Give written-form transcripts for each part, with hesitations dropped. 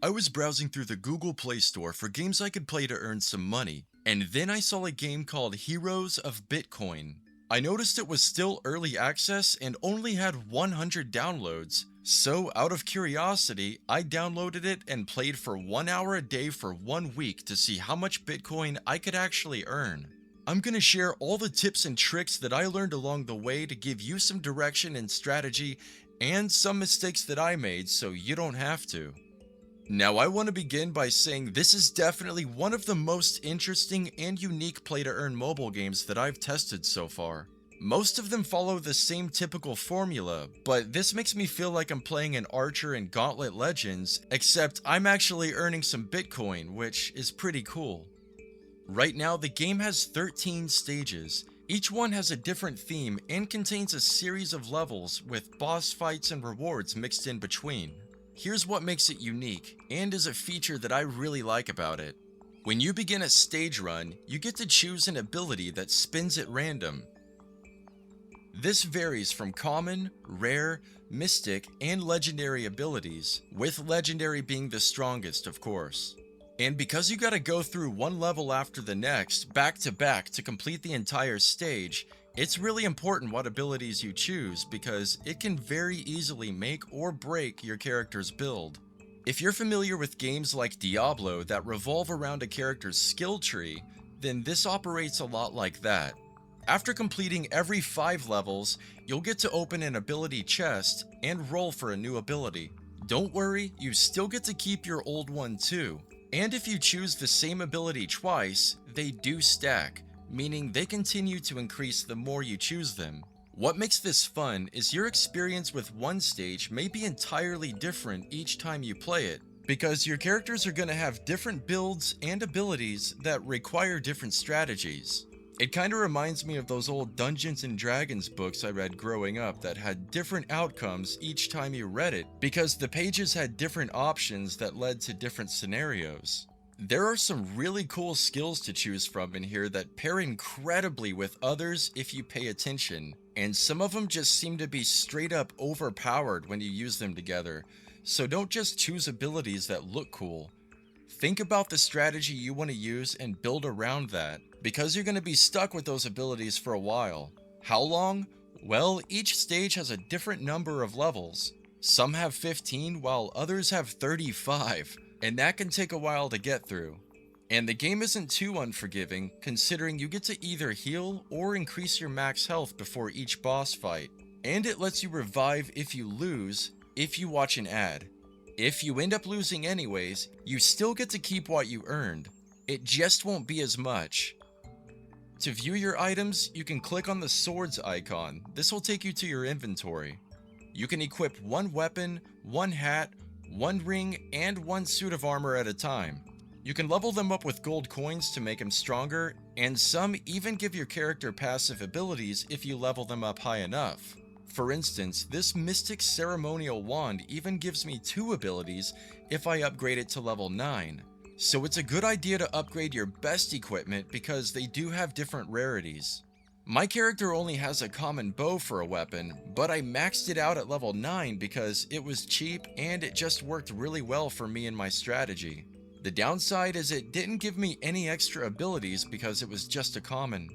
I was browsing through the Google Play Store for games I could play to earn some money, and then I saw a game called Heroes of Bitcoin. I noticed it was still early access and only had 100 downloads, so out of curiosity, I downloaded it and played for 1 hour a day for 1 week to see how much Bitcoin I could actually earn. I'm gonna share all the tips and tricks that I learned along the way to give you some direction and strategy, and some mistakes that I made so you don't have to. Now, I want to begin by saying this is definitely one of the most interesting and unique play-to-earn mobile games that I've tested so far. Most of them follow the same typical formula, but this makes me feel like I'm playing an Archer in Gauntlet Legends, except I'm actually earning some Bitcoin, which is pretty cool. Right now, the game has 13 stages. Each one has a different theme and contains a series of levels with boss fights and rewards mixed in between. Here's what makes it unique, and is a feature that I really like about it. When you begin a stage run, you get to choose an ability that spins at random. This varies from common, rare, mystic, and legendary abilities, with legendary being the strongest, of course. And because you gotta go through one level after the next, back to complete the entire stage, it's really important what abilities you choose because it can very easily make or break your character's build. If you're familiar with games like Diablo that revolve around a character's skill tree, then this operates a lot like that. After completing every 5 levels, you'll get to open an ability chest and roll for a new ability. Don't worry, you still get to keep your old one too. And if you choose the same ability twice, they do stack, meaning they continue to increase the more you choose them. What makes this fun is your experience with one stage may be entirely different each time you play it, because your characters are going to have different builds and abilities that require different strategies. It kind of reminds me of those old Dungeons and Dragons books I read growing up that had different outcomes each time you read it, because the pages had different options that led to different scenarios. There are some really cool skills to choose from in here that pair incredibly with others if you pay attention, and some of them just seem to be straight up overpowered when you use them together, so don't just choose abilities that look cool. Think about the strategy you want to use and build around that, because you're going to be stuck with those abilities for a while. How long? Well, each stage has a different number of levels. Some have 15 while others have 35. And that can take a while to get through. And the game isn't too unforgiving, considering you get to either heal or increase your max health before each boss fight. And it lets you revive if you lose, if you watch an ad. If you end up losing anyways, you still get to keep what you earned. It just won't be as much. To view your items, you can click on the swords icon. This will take you to your inventory. You can equip one weapon, one hat, one ring, and one suit of armor at a time. You can level them up with gold coins to make them stronger, and some even give your character passive abilities if you level them up high enough. For instance, this Mystic Ceremonial Wand even gives me 2 abilities if I upgrade it to level 9. So it's a good idea to upgrade your best equipment because they do have different rarities. My character only has a common bow for a weapon, but I maxed it out at level 9 because it was cheap and it just worked really well for me and my strategy. The downside is it didn't give me any extra abilities because it was just a common.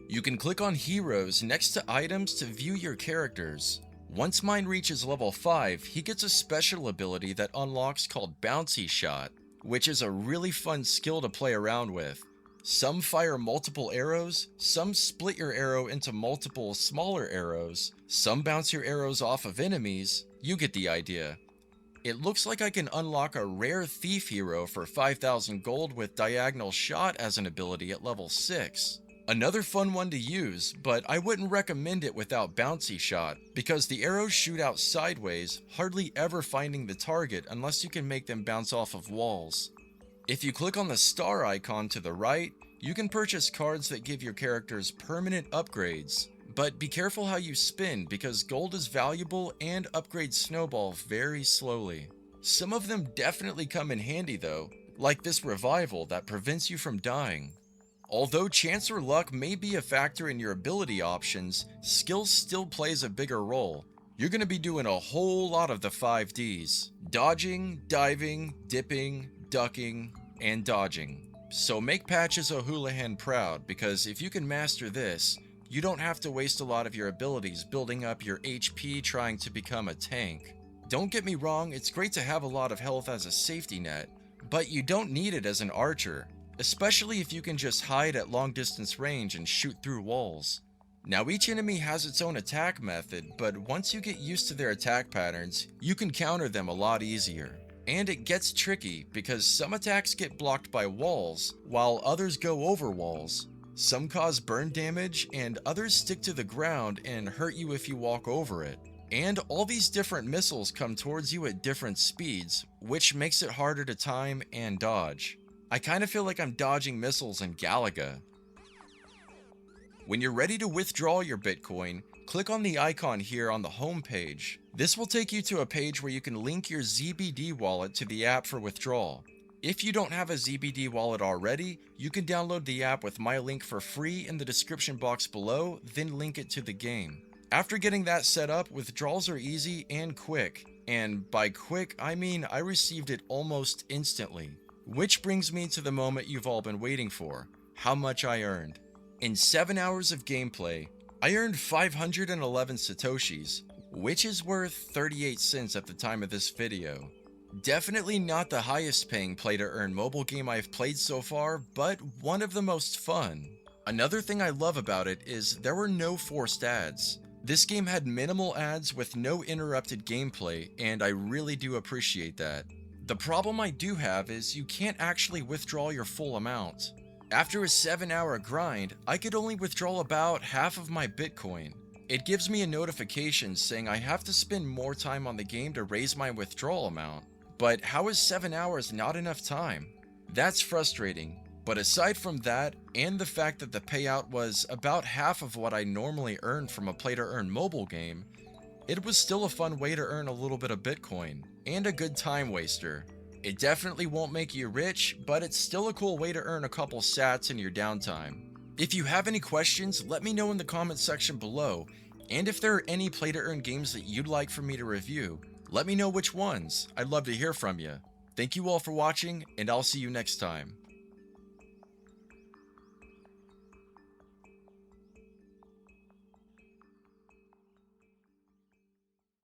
You can click on Heroes next to items to view your characters. Once mine reaches level 5, he gets a special ability that unlocks called Bouncy Shot, which is a really fun skill to play around with. Some fire multiple arrows, some split your arrow into multiple smaller arrows, some bounce your arrows off of enemies, you get the idea. It looks like I can unlock a rare thief hero for 5,000 gold with diagonal shot as an ability at level 6. Another fun one to use, but I wouldn't recommend it without bouncy shot, because the arrows shoot out sideways, hardly ever finding the target unless you can make them bounce off of walls. If you click on the star icon to the right, you can purchase cards that give your characters permanent upgrades. But be careful how you spin because gold is valuable and upgrades snowball very slowly. Some of them definitely come in handy though, like this revival that prevents you from dying. Although chance or luck may be a factor in your ability options, skill still plays a bigger role. you're going to be doing a whole lot of the 5 Ds: dodging, diving, dipping, ducking, and dodging. So make Patches O'Houlihan proud, because if you can master this, you don't have to waste a lot of your abilities building up your HP trying to become a tank. Don't get me wrong, it's great to have a lot of health as a safety net, but you don't need it as an archer, especially if you can just hide at long distance range and shoot through walls. Now each enemy has its own attack method, but once you get used to their attack patterns, you can counter them a lot easier. And it gets tricky because some attacks get blocked by walls, while others go over walls. Some cause burn damage, and others stick to the ground and hurt you if you walk over it. And all these different missiles come towards you at different speeds, which makes it harder to time and dodge. I kinda feel like I'm dodging missiles in Galaga. When you're ready to withdraw your Bitcoin, click on the icon here on the home page. This will take you to a page where you can link your ZBD wallet to the app for withdrawal. If you don't have a ZBD wallet already, you can download the app with my link for free in the description box below, then link it to the game. After getting that set up, withdrawals are easy and quick. And by quick, I mean I received it almost instantly. Which brings me to the moment you've all been waiting for: how much I earned. In 7 hours of gameplay, I earned 511 Satoshis, which is worth 38 cents at the time of this video. Definitely not the highest paying play-to-earn mobile game I've played so far, but one of the most fun. Another thing I love about it is there were no forced ads. This game had minimal ads with no interrupted gameplay, and I really do appreciate that. The problem I do have is you can't actually withdraw your full amount. After a 7-hour grind, I could only withdraw about half of my Bitcoin. It gives me a notification saying I have to spend more time on the game to raise my withdrawal amount. But how is 7 hours not enough time? That's frustrating. But aside from that, and the fact that the payout was about half of what I normally earn from a play-to-earn mobile game, it was still a fun way to earn a little bit of Bitcoin, and a good time waster. It definitely won't make you rich, but it's still a cool way to earn a couple sats in your downtime. If you have any questions, let me know in the comments section below, and if there are any play-to-earn games that you'd like for me to review, let me know which ones. I'd love to hear from you. Thank you all for watching, and I'll see you next time.